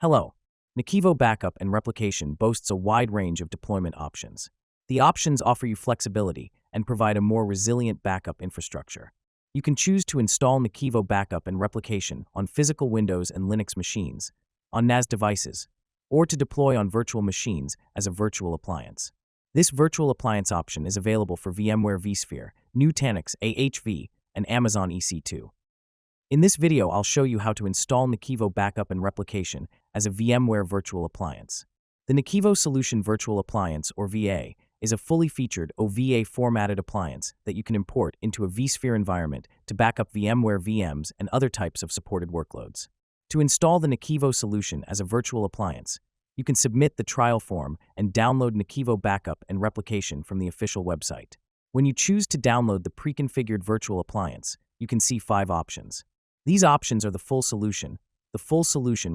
Hello. NAKIVO Backup and Replication boasts a wide range of deployment options. The options offer you flexibility and provide a more resilient backup infrastructure. You can choose to install NAKIVO Backup and Replication on physical Windows and Linux machines, on NAS devices, or to deploy on virtual machines as a virtual appliance. This virtual appliance option is available for VMware vSphere, Nutanix AHV, and Amazon EC2. In this video, I'll show you how to install NAKIVO Backup and Replication as a VMware virtual appliance. The NAKIVO Solution Virtual Appliance, or VA, is a fully featured OVA formatted appliance that you can import into a vSphere environment to back up VMware VMs and other types of supported workloads. To install the NAKIVO solution as a virtual appliance, you can submit the trial form and download NAKIVO Backup and Replication from the official website. When you choose to download the preconfigured virtual appliance, you can see 5 options. These options are the full solution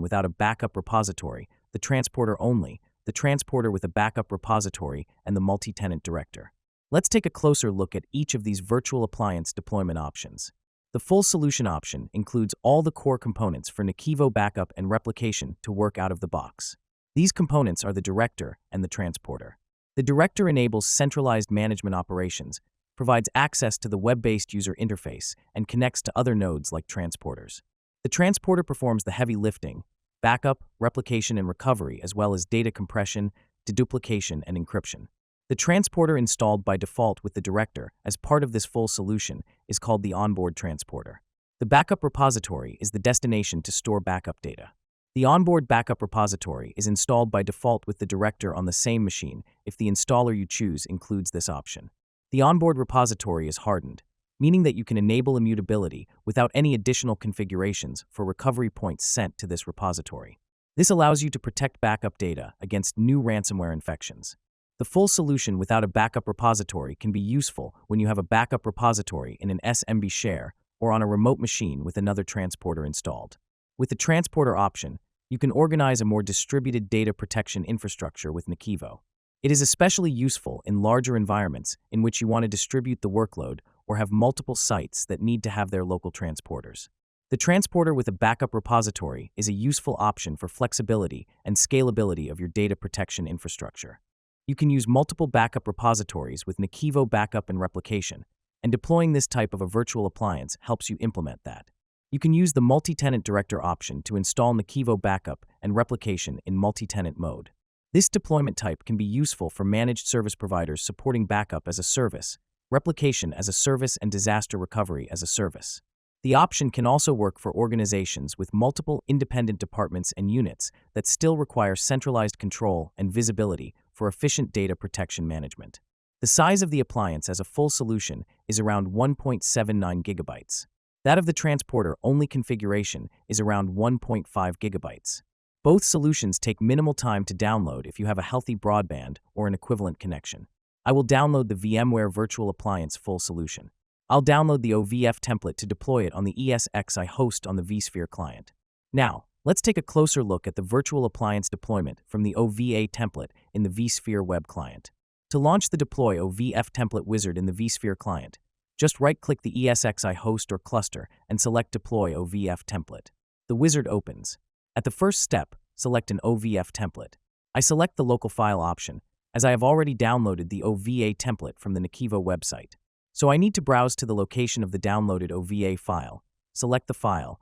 without a backup repository, the transporter only, the transporter with a backup repository, and the multi-tenant director. Let's take a closer look at each of these virtual appliance deployment options. The full solution option includes all the core components for NAKIVO Backup and Replication to work out of the box. These components are the director and the transporter. The director enables centralized management operations, provides access to the web-based user interface, and connects to other nodes like transporters. The transporter performs the heavy lifting, backup, replication, and recovery, as well as data compression, deduplication, and encryption. The transporter installed by default with the director as part of this full solution is called the onboard transporter. The backup repository is the destination to store backup data. The onboard backup repository is installed by default with the director on the same machine if the installer you choose includes this option. The onboard repository is hardened, meaning that you can enable immutability without any additional configurations for recovery points sent to this repository. This allows you to protect backup data against new ransomware infections. The full solution without a backup repository can be useful when you have a backup repository in an SMB share or on a remote machine with another transporter installed. With the transporter option, you can organize a more distributed data protection infrastructure with NAKIVO. It is especially useful in larger environments in which you want to distribute the workload or have multiple sites that need to have their local transporters. The transporter with a backup repository is a useful option for flexibility and scalability of your data protection infrastructure. You can use multiple backup repositories with NAKIVO Backup and Replication, and deploying this type of a virtual appliance helps you implement that. You can use the multi-tenant director option to install NAKIVO Backup and Replication in multi-tenant mode. This deployment type can be useful for managed service providers supporting backup as a service, replication as a service, and disaster recovery as a service. The option can also work for organizations with multiple independent departments and units that still require centralized control and visibility for efficient data protection management. The size of the appliance as a full solution is around 1.79 gigabytes. That of the transporter-only configuration is around 1.5 gigabytes. Both solutions take minimal time to download if you have a healthy broadband or an equivalent connection. I will download the VMware Virtual Appliance full solution. I'll download the OVF template to deploy it on the ESX I host on the vSphere client. Now, let's take a closer look at the virtual appliance deployment from the OVA template in the vSphere web client. To launch the Deploy OVF template wizard in the vSphere client, just right-click the ESX I host or cluster and select Deploy OVF template. The wizard opens. At the first step, select an OVF template. I select the local file option, as I have already downloaded the OVA template from the NAKIVO website. So I need to browse to the location of the downloaded OVA file, select the file,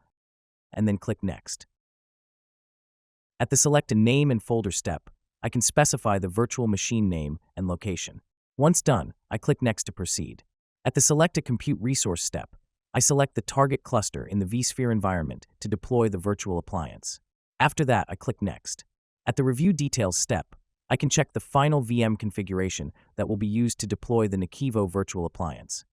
and then click Next. At the Select a Name and Folder step, I can specify the virtual machine name and location. Once done, I click Next to proceed. At the Select a Compute Resource step, I select the target cluster in the vSphere environment to deploy the virtual appliance. After that, I click Next. At the Review Details step, I can check the final VM configuration that will be used to deploy the NAKIVO virtual appliance.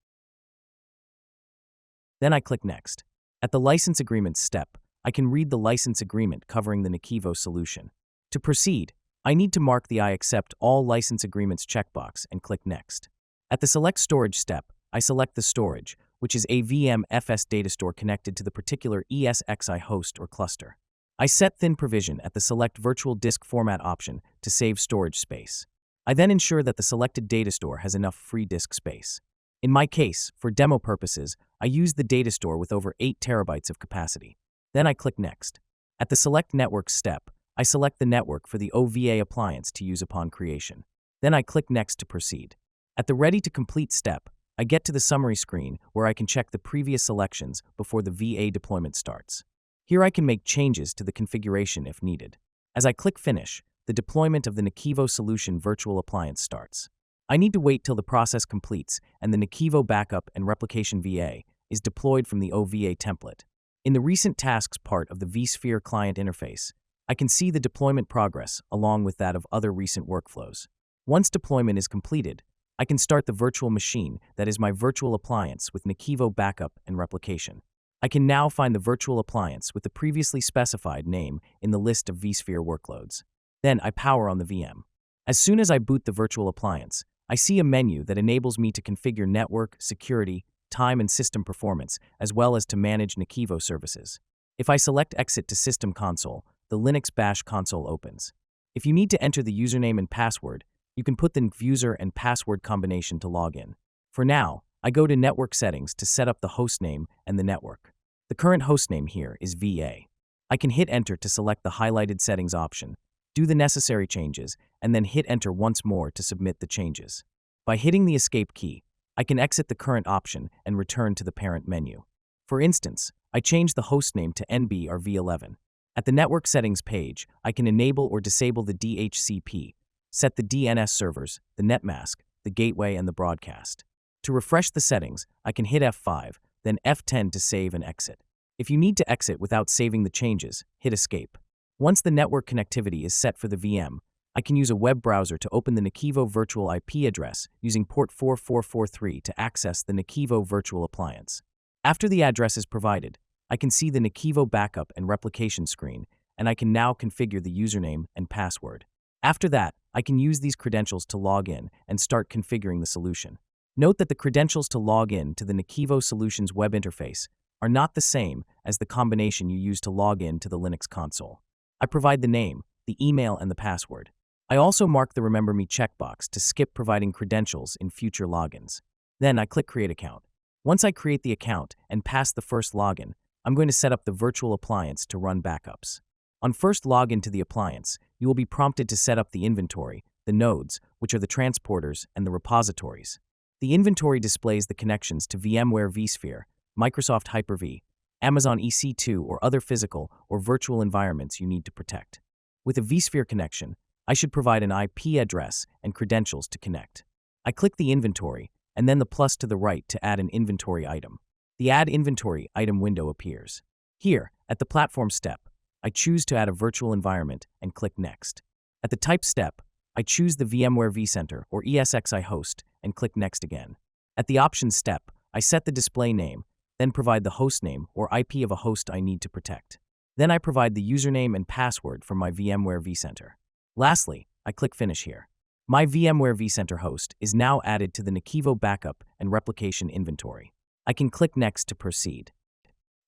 Then I click Next. At the License Agreements step, I can read the license agreement covering the NAKIVO solution. To proceed, I need to mark the I accept all license agreements checkbox and click Next. At the Select Storage step, I select the storage, which is a VMFS data store connected to the particular ESXi host or cluster. I set thin provision at the Select Virtual Disk Format option to save storage space. I then ensure that the selected data store has enough free disk space. In my case, for demo purposes, I use the data store with over 8 terabytes of capacity. Then I click Next. At the Select Networks step, I select the network for the OVA appliance to use upon creation. Then I click Next to proceed. At the Ready to Complete step, I get to the summary screen where I can check the previous selections before the VA deployment starts. Here I can make changes to the configuration if needed. As I click Finish, the deployment of the NAKIVO solution virtual appliance starts. I need to wait till the process completes and the NAKIVO Backup and Replication VA is deployed from the OVA template. In the Recent Tasks part of the vSphere client interface, I can see the deployment progress along with that of other recent workflows. Once deployment is completed, I can start the virtual machine that is my virtual appliance with NAKIVO Backup and Replication. I can now find the virtual appliance with the previously specified name in the list of vSphere workloads. Then I power on the VM. As soon as I boot the virtual appliance, I see a menu that enables me to configure network, security, time and system performance, as well as to manage NAKIVO services. If I select Exit to System Console, the Linux Bash console opens. If you need to enter the username and password, you can put the user and password combination to log in. For now, I go to Network Settings to set up the hostname and the network. The current hostname here is VA. I can hit Enter to select the highlighted settings option, do the necessary changes, and then hit Enter once more to submit the changes. By hitting the Escape key, I can exit the current option and return to the parent menu. For instance, I change the hostname to NB or V11. At the Network Settings page, I can enable or disable the DHCP, set the DNS servers, the netmask, the gateway, and the broadcast. To refresh the settings, I can hit F5, then F10 to save and exit. If you need to exit without saving the changes, hit Escape. Once the network connectivity is set for the VM, I can use a web browser to open the NAKIVO virtual IP address using port 4443 to access the NAKIVO virtual appliance. After the address is provided, I can see the NAKIVO Backup and Replication screen, and I can now configure the username and password. After that, I can use these credentials to log in and start configuring the solution. Note that the credentials to log in to the NAKIVO Solutions web interface are not the same as the combination you use to log in to the Linux console. I provide the name, the email, and the password. I also mark the Remember Me checkbox to skip providing credentials in future logins. Then I click Create Account. Once I create the account and pass the first login, I'm going to set up the virtual appliance to run backups. On first login to the appliance, you will be prompted to set up the inventory, the nodes, which are the transporters, and the repositories. The inventory displays the connections to VMware vSphere, Microsoft Hyper-V, Amazon EC2, or other physical or virtual environments you need to protect. With a vSphere connection, I should provide an IP address and credentials to connect. I click the inventory and then the plus to the right to add an inventory item. The Add Inventory Item window appears. Here, at the Platform step, I choose to add a virtual environment and click Next. At the Type step, I choose the VMware vCenter or ESXi host and click Next again. At the Options step, I set the display name, then provide the host name or IP of a host I need to protect. Then I provide the username and password for my VMware vCenter. Lastly, I click Finish here. My VMware vCenter host is now added to the NAKIVO Backup and Replication inventory. I can click Next to proceed.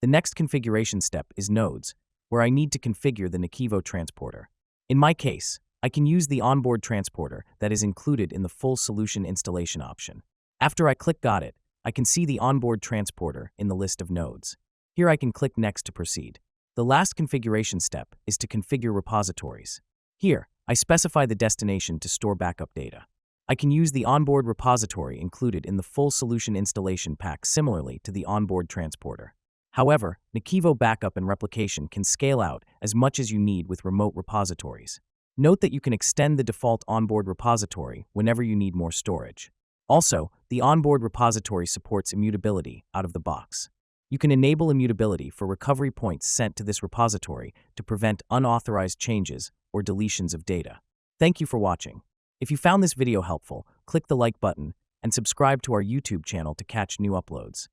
The next configuration step is Nodes, where I need to configure the NAKIVO transporter. In my case, I can use the onboard transporter that is included in the full solution installation option. After I click Got it, I can see the onboard transporter in the list of nodes. Here I can click Next to proceed. The last configuration step is to configure repositories. Here, I specify the destination to store backup data. I can use the onboard repository included in the full solution installation pack similarly to the onboard transporter. However, NAKIVO Backup and Replication can scale out as much as you need with remote repositories. Note that you can extend the default onboard repository whenever you need more storage. Also, the onboard repository supports immutability out of the box. You can enable immutability for recovery points sent to this repository to prevent unauthorized changes or deletions of data. Thank you for watching. If you found this video helpful, click the like button and subscribe to our YouTube channel to catch new uploads.